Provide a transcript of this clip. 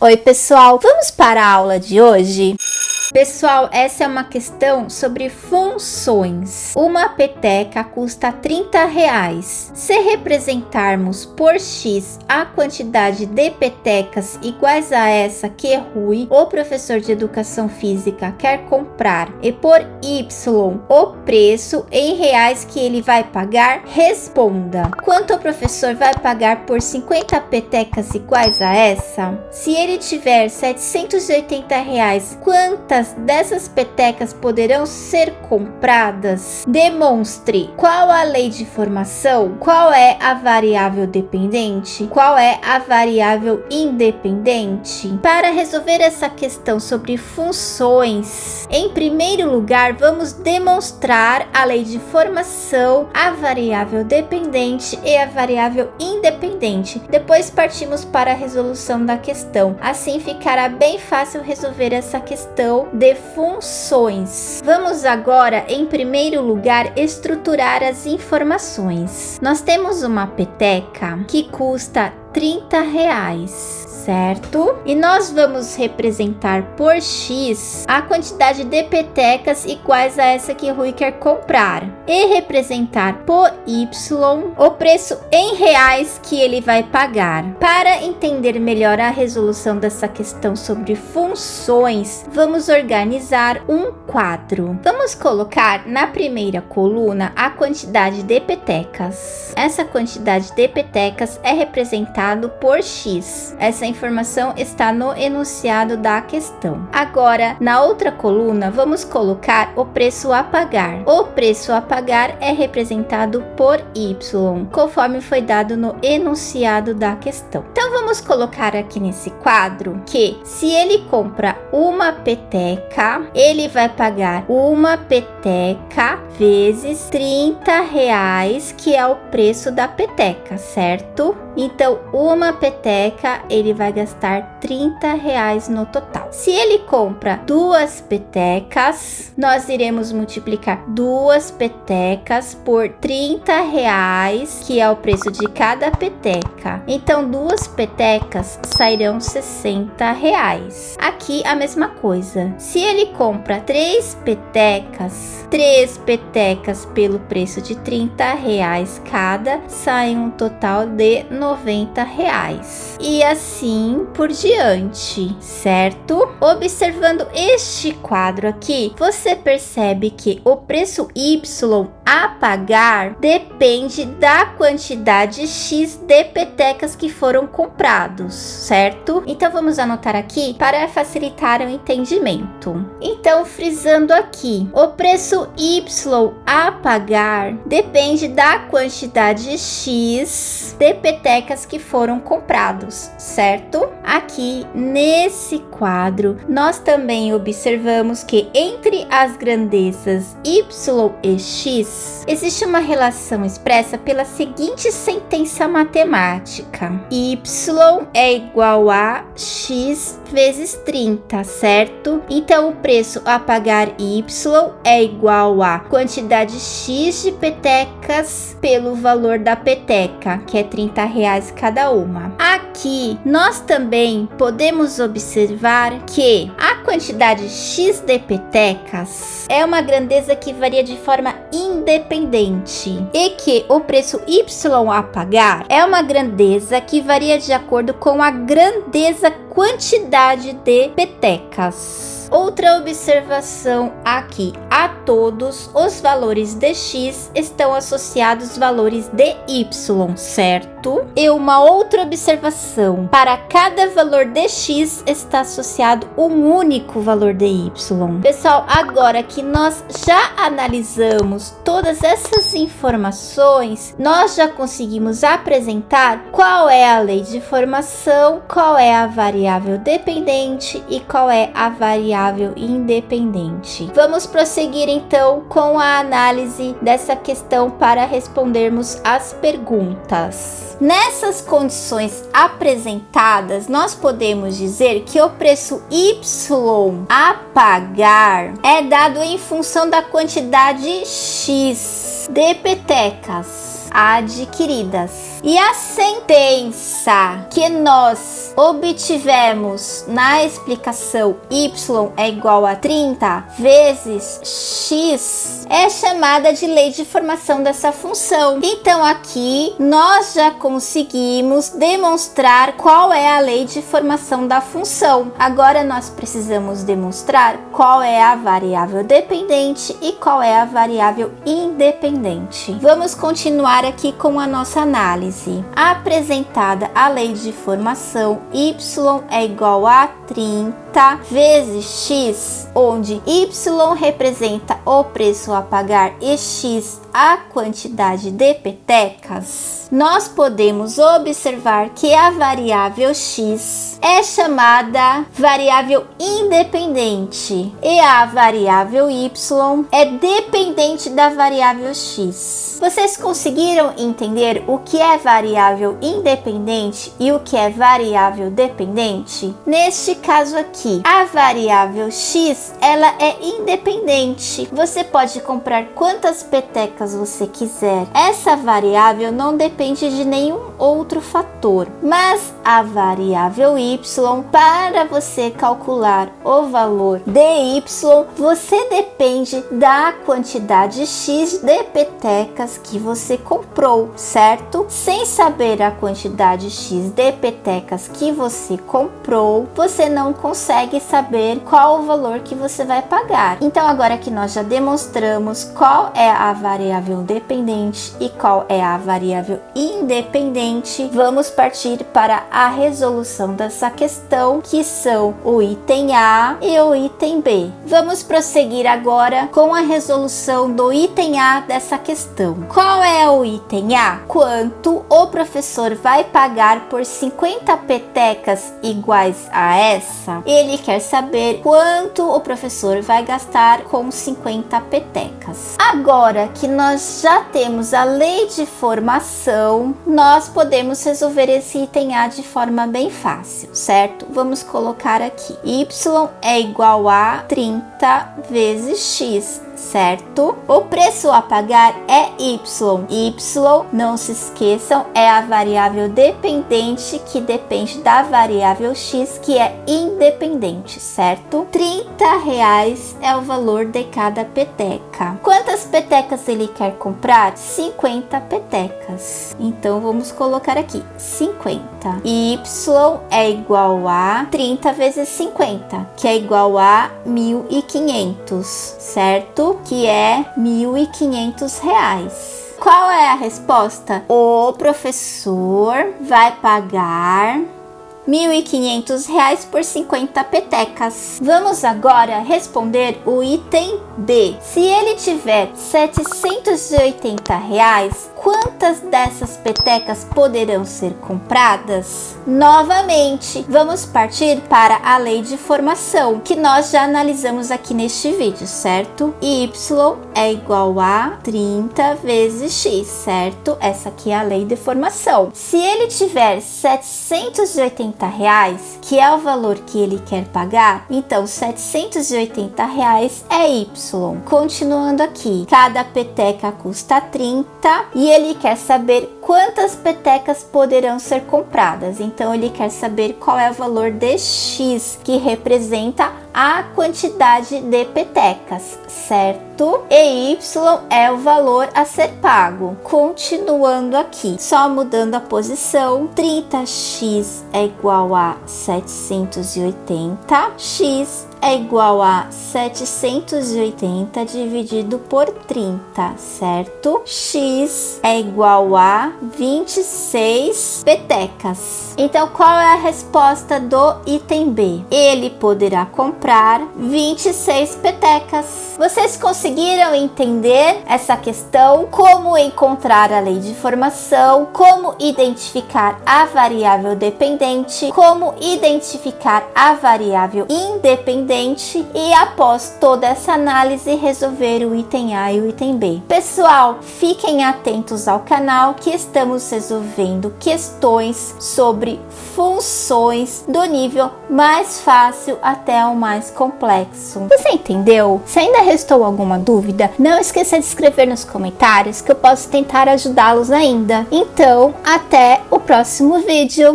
Oi pessoal, vamos para a aula de hoje? Pessoal, essa é uma questão sobre funções. Uma peteca custa R$30. Se representarmos por x a quantidade de petecas iguais a essa que Rui, o professor de educação física, quer comprar, e por y o preço em reais que ele vai pagar, responda: quanto o professor vai pagar por 50 petecas iguais a essa? Se ele tiver R$780, quantas dessas petecas poderão ser compradas? Demonstre qual a lei de formação, qual é a variável dependente, qual é a variável independente. Para resolver essa questão sobre funções, em primeiro lugar, vamos demonstrar a lei de formação, a variável dependente e a variável independente. Depois partimos para a resolução da questão. Assim ficará bem fácil resolver essa questão de funções. Vamos agora, em primeiro lugar, estruturar as informações. Nós temos uma peteca que custa R$30, certo? E nós vamos representar por x a quantidade de petecas iguais a essa que Rui quer comprar e representar por y o preço em reais que ele vai pagar. Para entender melhor a resolução dessa questão sobre funções, vamos organizar um quadro. Vamos colocar na primeira coluna a quantidade de petecas. Essa quantidade de petecas é representada por x. Essa informação está no enunciado da questão. Agora, na outra coluna, vamos colocar o preço a pagar. O preço a pagar é representado por y, conforme foi dado no enunciado da questão. Então, vamos colocar aqui nesse quadro que, se ele compra uma peteca, ele vai pagar uma peteca vezes R$30, que é o preço da peteca, certo? Então, uma peteca, ele vai gastar R$30 no total. Se ele compra duas petecas, nós iremos multiplicar duas petecas por R$30, que é o preço de cada peteca. Então, duas petecas sairão R$60. Aqui a mesma coisa. Se ele compra três petecas pelo preço de R$30 cada, sai um total de R$90. E assim por diante, certo? Observando este quadro aqui, você percebe que o preço y a pagar depende da quantidade x de petecas que foram comprados, certo? Então vamos anotar aqui para facilitar o entendimento. Então, frisando aqui, o preço y a pagar depende da quantidade x de petecas que foram comprados, certo? Aqui nesse quadro, nós também observamos que entre as grandezas y e x, existe uma relação expressa pela seguinte sentença matemática: y é igual a x vezes 30, certo? Então, o preço a pagar y é igual a quantidade x de petecas pelo valor da peteca, que é R$30 cada uma. Aqui, nós também podemos observar que a quantidade x de petecas é uma grandeza que varia de forma independente e que o preço y a pagar é uma grandeza que varia de acordo com a grandeza quantidade de petecas. Outra observação aqui: a todos os valores de x estão associados valores de y, certo? E uma outra observação: para cada valor de x está associado um único valor de y. Pessoal, agora que nós já analisamos todas essas informações, nós já conseguimos apresentar qual é a lei de formação, qual é a variável dependente e qual é a variável independente. Vamos prosseguir então com a análise dessa questão para respondermos as perguntas. Nessas condições apresentadas, nós podemos dizer que o preço y a pagar é dado em função da quantidade x de petecas adquiridas. E a sentença que nós obtivemos na explicação y é igual a 30 vezes x é chamada de lei de formação dessa função. Então aqui nós já conseguimos demonstrar qual é a lei de formação da função. Agora nós precisamos demonstrar qual é a variável dependente e qual é a variável independente. Vamos continuar aqui com a nossa análise. Apresentada a lei de formação, y é igual a 30 vezes x, onde y representa o preço a pagar e x a quantidade de petecas, nós podemos observar que a variável x é chamada variável independente e a variável y é dependente da variável x. Vocês conseguiram entender o que é variável independente e o que é variável dependente? Neste caso aqui, a variável x, ela é independente. Você pode comprar quantas petecas você quiser. Essa variável não depende de nenhum outro fator, mas a variável y, para você calcular o valor de y, você depende da quantidade x de petecas que você comprou, certo? Sem saber a quantidade x de petecas que você comprou, você não consegue saber qual o valor que você vai pagar. Então agora que nós já demonstramos qual é a variável dependente e qual é a variável independente, vamos partir para a resolução dessa questão, que são o item A e o item B. Vamos prosseguir agora com a resolução do item A dessa questão. Qual é o item A? Quanto o professor vai pagar por 50 petecas iguais a essa? Ele quer saber quanto o professor vai gastar com 50 petecas. Agora que nós já temos a lei de formação, nós podemos resolver esse item A de forma bem fácil, certo? Vamos colocar aqui. Y é igual a 30 vezes x, certo? O preço a pagar é y. Y, não se esqueçam, é a variável dependente que depende da variável x, que é independente, certo? R$30 é o valor de cada peteca. Quantas petecas ele quer comprar? 50 petecas. Então vamos colocar aqui 50. Y é igual a 30 vezes 50, que é igual a 1.500, certo? Que é R$1.500. Qual é a resposta? O professor vai pagar R$1.500 por 50 petecas. Vamos agora responder o item B. Se ele tiver R$780, quantas dessas petecas poderão ser compradas? Novamente, vamos partir para a lei de formação, que nós já analisamos aqui neste vídeo, certo? Y é igual a 30 vezes x, certo? Essa aqui é a lei de formação. Se ele tiver R$780, que é o valor que ele quer pagar, então R$780 é y. Continuando aqui, cada peteca custa 30 e ele quer saber quantas petecas poderão ser compradas. Então ele quer saber qual é o valor de x, que representa a quantidade de petecas, certo? E y é o valor a ser pago. Continuando aqui, só mudando a posição, 30x é igual a 780, x é igual a 780 dividido por 30, certo? X é igual a 26 petecas. Então, qual é a resposta do item B? Ele poderá comprar 26 petecas. Vocês conseguiram entender essa questão? Como encontrar a lei de formação? Como identificar a variável dependente? Como identificar a variável independente? independente e, após toda essa análise, resolver o item A e o item B. Pessoal, fiquem atentos ao canal que estamos resolvendo questões sobre funções do nível mais fácil até o mais complexo. Você entendeu? Se ainda restou alguma dúvida, não esqueça de escrever nos comentários que eu posso tentar ajudá-los ainda. Então, até o próximo vídeo.